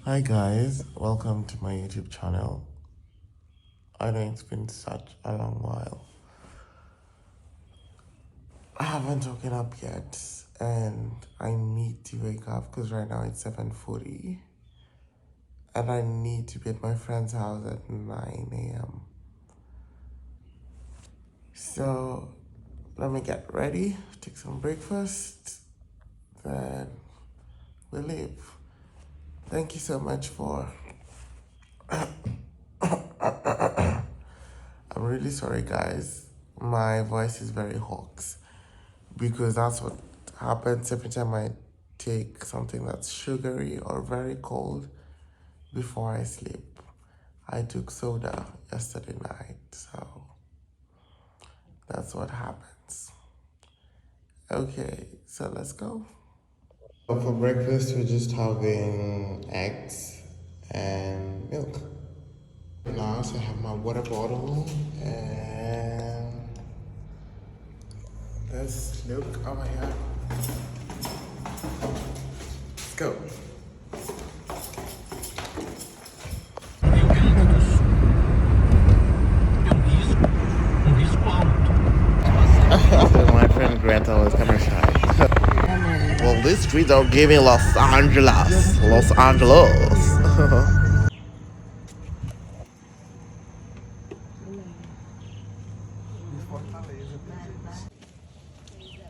Hi guys, welcome to my YouTube channel. I know it's been such a long while. I haven't woken up yet and I need to wake up because right now it's 7:40 and I need to be at my friend's house at 9 a.m. So let me get ready, take some breakfast, then we'll leave. Thank you so much for I'm really sorry guys. My voice is very hoarse because that's what happens every time I take something that's sugary or very cold before I sleep. I took soda yesterday night, so that's what happens. Okay, so let's go. For breakfast, we're just having eggs and milk. Now, so I have my water bottle and let's look over here. Let's go. My friend Greta was kind of shy. Well, these streets are giving Los Angeles. Los Angeles.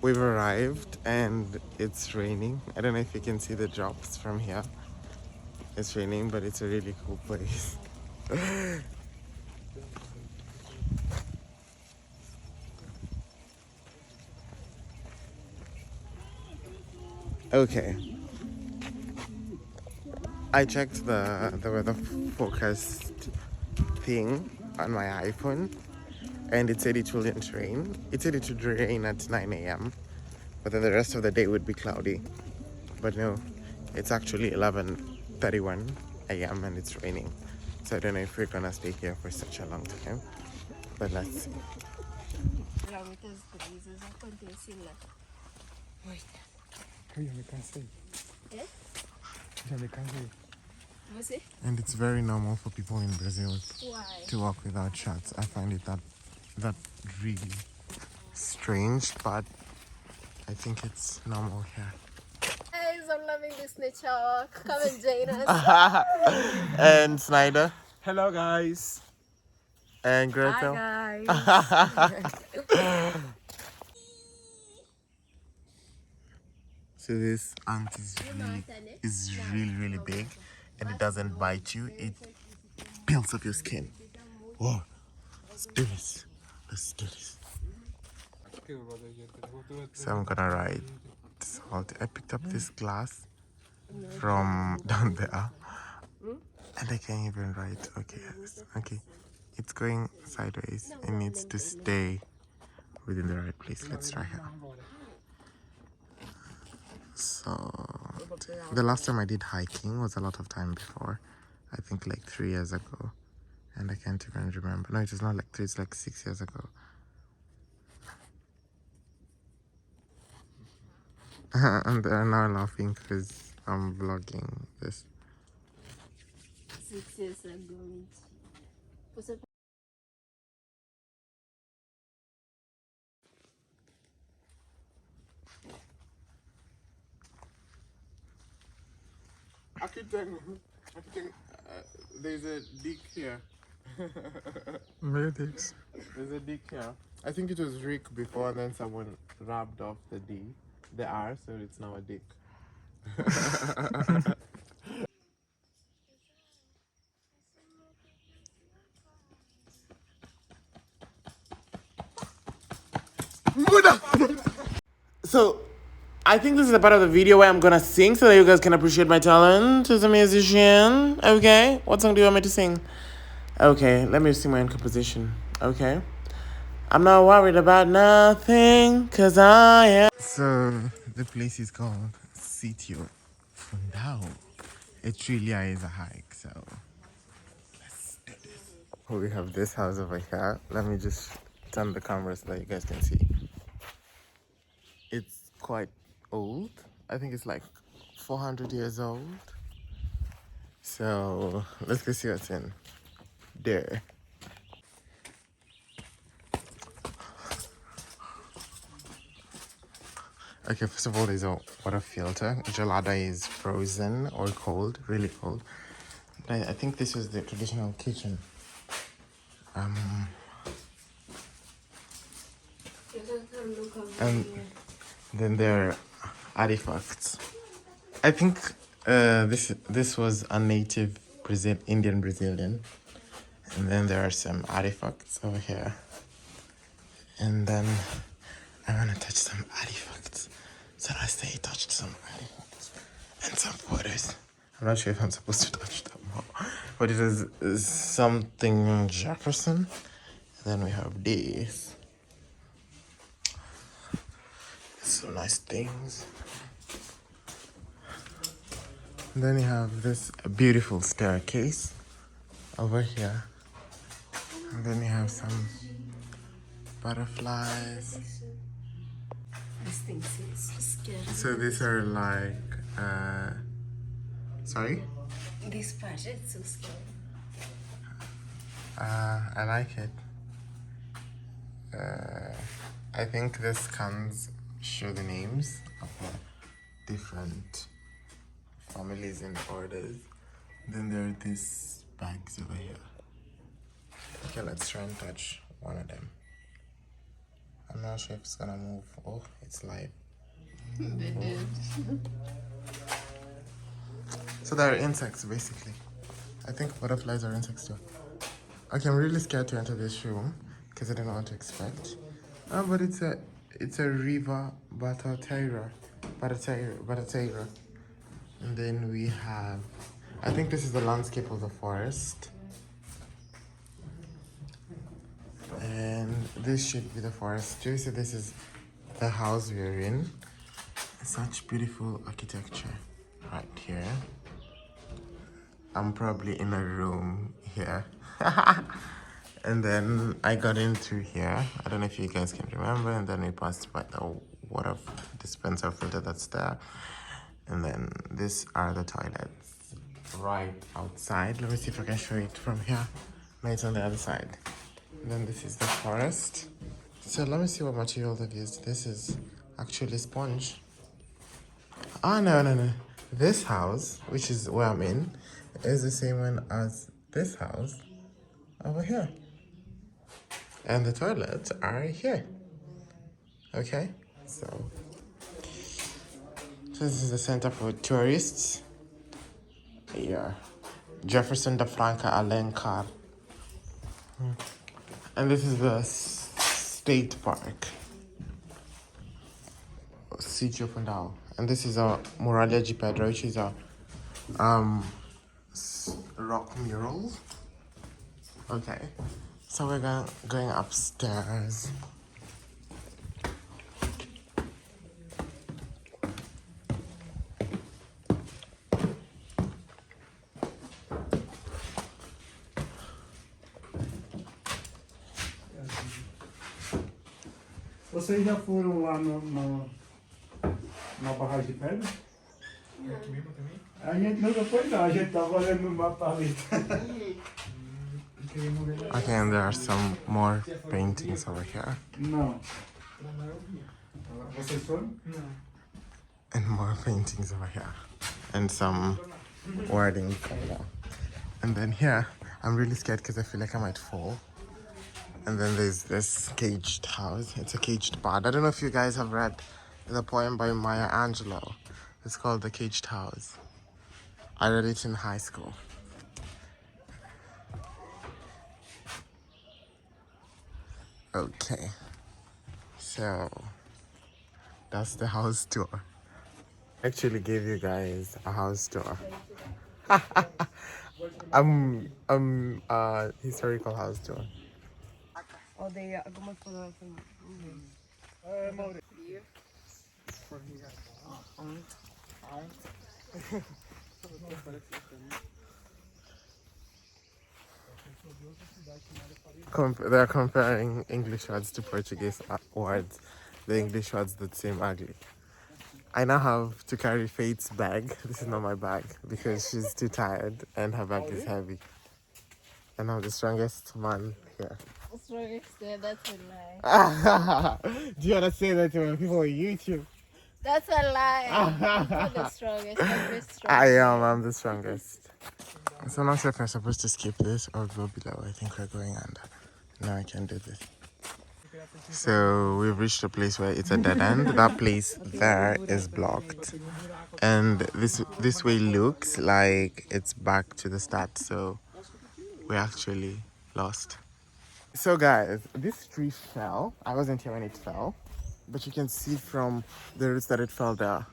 We've arrived and it's raining. I don't know if you can see the drops from here. It's raining, but it's a really cool place. Okay. I checked the weather forecast thing on my iPhone and it said it wouldn't rain. It said it would rain at 9 a.m. but then the rest of the day would be cloudy. But no, it's actually 11:31 a.m. and it's raining. So I don't know if we're gonna stay here for such a long time. But let's see. And it's very normal for people in Brazil to walk without shirts. I find it that really strange, but I think it's normal here. Guys, I'm loving this nature. Come and join us. And Snyder Hello guys. and Gretel. Guys. So this ant is really big and it doesn't bite you. It peels up your skin. Whoa, let's do this. Let's do this. So I'm gonna write salt. I picked up this glass from down there and I can't even write. Okay, yes. Okay. It's going sideways. It needs to stay within the right place. Let's try here. So the last time I did hiking was a lot of time before. I think like 3 years ago. And I can't even remember. No, it was not like 3, it's like 6 years ago. And they're now laughing because I'm vlogging this. 6 years ago. There's a dick here. Where this? There's a dick here. I think it was Rick before, and then someone rubbed off the R, so it's now a dick. So, I think this is the part of the video where I'm gonna sing so that you guys can appreciate my talent as a musician. Okay, what song do you want me to sing? Okay, let me sing my own composition. Okay. I'm not worried about nothing, cause I am. So, the place is called Sitio Fundao. It really is a hike, so let's do this. We have this house over here. Let me just turn the camera so that you guys can see. It's quite old. I think it's like 400 years old. So let's go see what's in there. Okay, first of all, there's a water filter. Gelada is frozen or cold, really cold. But I think this was the traditional kitchen. And then there are artifacts. I think this was a native Indian Brazilian. And then there are some artifacts over here. And then I want to touch some artifacts. So I say touched some artifacts and some photos. I'm not sure if I'm supposed to touch them, but it is something Jefferson. And then we have this. Some nice things. And then you have this beautiful staircase over here. And then you have some butterflies. This thing is scary. So these are like, sorry? This part is so scary. I like it. I think this scans show the names of the different families and orders. Then there are these bags over here. Okay, let's try and touch one of them. I'm not sure if it's gonna move. Oh, it's live. They did. So there are insects basically. I think butterflies are insects too. Okay, I'm really scared to enter this room because I don't know what to expect. Oh, but it's a river batateira. And then we have, I think this is the landscape of the forest. And this should be the forest too. So this is the house we're in. Such beautiful architecture right here. I'm probably in a room here. And then I got in through here. I don't know if you guys can remember. And then we passed by the water dispenser filter that's there. And then these are the toilets right outside. Let me see if I can show it from here. No, it's on the other side. And then this is the forest. So let me see what material they've used. This is actually sponge. Oh, no. This house, which is where I'm in, is the same one as this house over here. And the toilets are here. Okay, so this is the center for tourists. Yeah, Jefferson da Franca Alencar. And this is the state park, Sitio Fundal. And this is a Muralha de Pedra, which is a rock mural. Okay, so we're going upstairs. Vocês já foram lá na barragem de pedra? A gente nunca foi lá, a gente tava olhando no mapa ali. Okay, and there are some more paintings over here. Não. Vocês foram? And more paintings over here. And some wording further. And then here, I'm really scared because I feel like I might fall. And then there's this caged house. It's a caged bird. I don't know if you guys have read the poem by Maya Angelou. It's called The Caged House. I read it in high school. Okay. So, that's the house tour. I actually gave you guys a house tour. Historical house tour. Odeia alguma coisa. They're comparing English words to Portuguese words. The English words that seem ugly. I now have to carry Faith's bag. This is not my bag because she's too tired and her bag is heavy. And I'm the strongest man here. Strongest there, that's a lie. Do you want to say that to people on YouTube? That's a lie. You're not the strongest. I'm the strongest. I'm the strongest. So I'm not sure if I'm supposed to skip this or go below. I think we're going under. No, I can do this. So we've reached a place where it's a dead end. That place there is blocked. And this way looks like it's back to the start. So we actually lost. So guys, this tree fell. I wasn't here when it fell. But you can see from the roots that it fell there.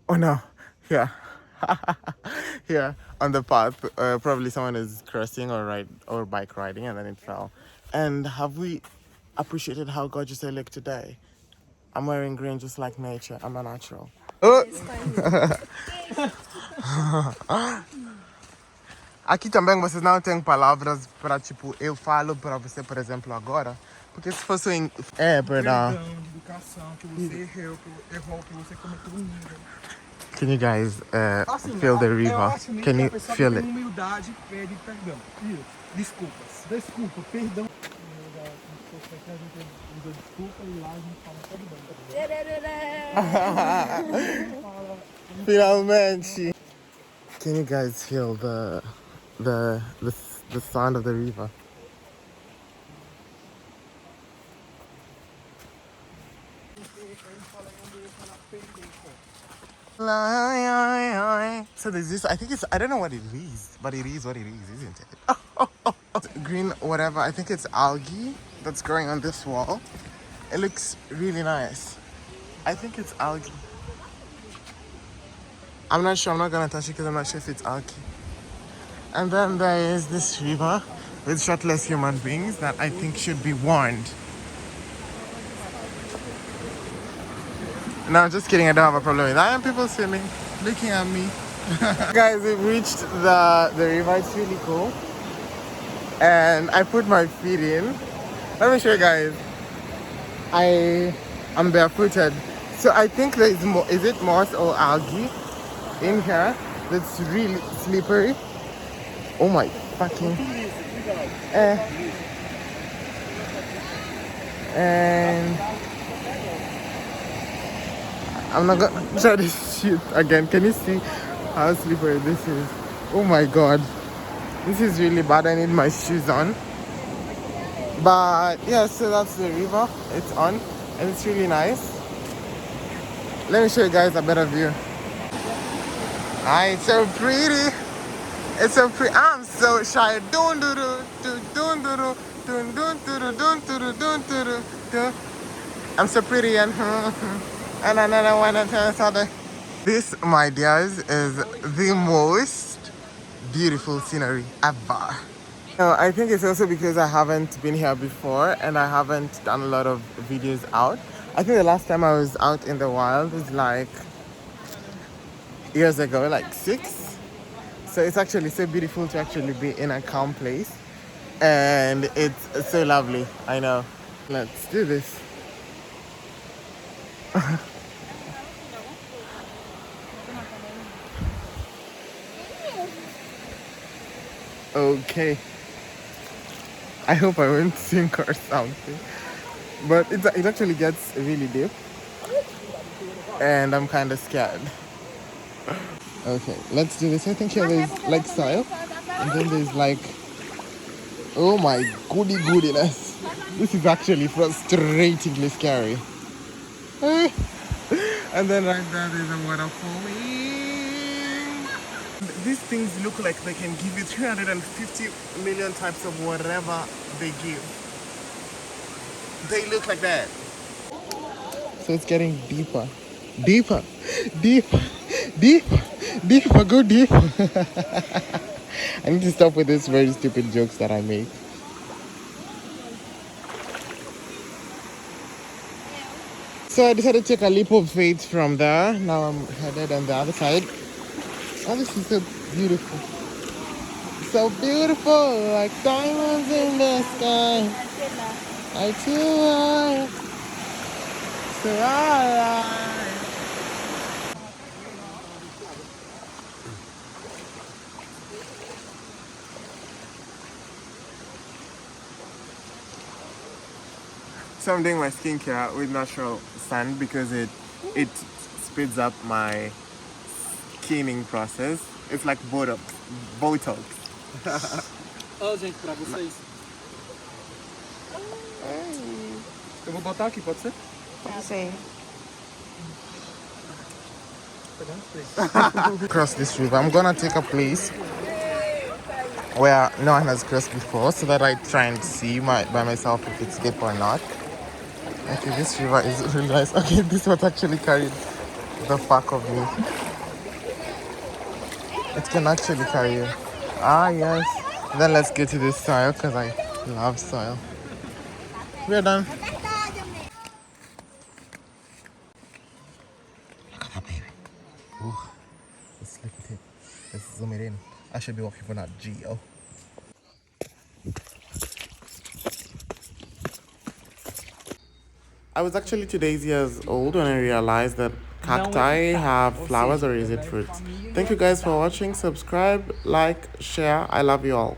Oh no, here. Here on the path, probably someone is crossing or bike riding and then it fell. And have we appreciated how gorgeous I look today? I'm wearing green just like nature. I'm a natural. Oh! Aqui também vocês não têm palavras para tipo eu falo para você, por exemplo, agora. Porque se fosse em perdão. Educação, que você errou, que você cometeu nível. Can you guys feel the river? Can you feel it? Humildade pede perdão. Desculpas. Desculpa, perdão. Desculpa e lá a gente fala perdão. Finalmente. Can you guys feel the sound of the river? So there's this, I think it's, I don't know what it is, but it is what it is, isn't it? Green whatever, I think it's algae that's growing on this wall. It looks really nice. I think it's algae. I'm not sure, I'm not gonna touch it because I'm not sure if it's algae. And then there is this river with shirtless human beings that I think should be warned. No, just kidding, I don't have a problem with that. And people swimming, looking at me. Guys, we've reached the river, it's really cool. And I put my feet in. Let me show you guys. I'm barefooted. So I think there is more, is it moss or algae in here that's really slippery? Oh my fucking. And I'm not gonna try this shit again. Can you see how slippery this is? Oh my god. This is really bad. I need my shoes on. But yeah, so that's the river. It's on and it's really nice. Let me show you guys a better view. Ah, it's so pretty. It's so pretty. I'm so shy. Dun dun dun dun dun dun dun dun dun dun dun dun dun. I'm so pretty and another one and other. This, my dears, is the most beautiful scenery ever. No, I think it's also because I haven't been here before and I haven't done a lot of videos out. I think the last time I was out in the wild was like years ago, like 6. So it's actually so beautiful to actually be in a calm place. And it's so lovely, I know. Let's do this. Okay. I hope I won't sink or something. But it actually gets really deep. And I'm kind of scared. Okay, let's do this. I think here there's like soil. And then there's like, oh my goodiness. This is actually frustratingly scary. And then right there there's a waterfall. These things look like they can give you 350 million types of whatever they give. They look like that. So it's getting deeper. Deeper. Deeper. Deeper. Deeper. Go deeper. I need to stop with these very stupid jokes that I make. So I decided to take a leap of faith from there. Now I'm headed on the other side. Oh, this is so beautiful. So beautiful, like diamonds in the sky. I too are so alive. So I'm doing my skincare with natural sand because it speeds up my cleaning process. It's like Botox. Botox. Ó, gente, pra vocês. Eu vou botar aqui, pode ser? Pode ser. Cross this river. I'm gonna take a place where no one has crossed before so that I try and see by myself if it's deep or not. Okay, this river is really nice. Okay, this was actually carried the fuck of me. It can actually carry you. Ah, yes. Then let's get to this soil because I love soil. We're done. Look at that baby. Ooh, let's look at it. Let's zoom it in. I should be walking for that Geo. I was actually 2 years old when I realized that cacti have flowers, or is it fruits? Thank you guys for watching. Subscribe, like, share. I love you all.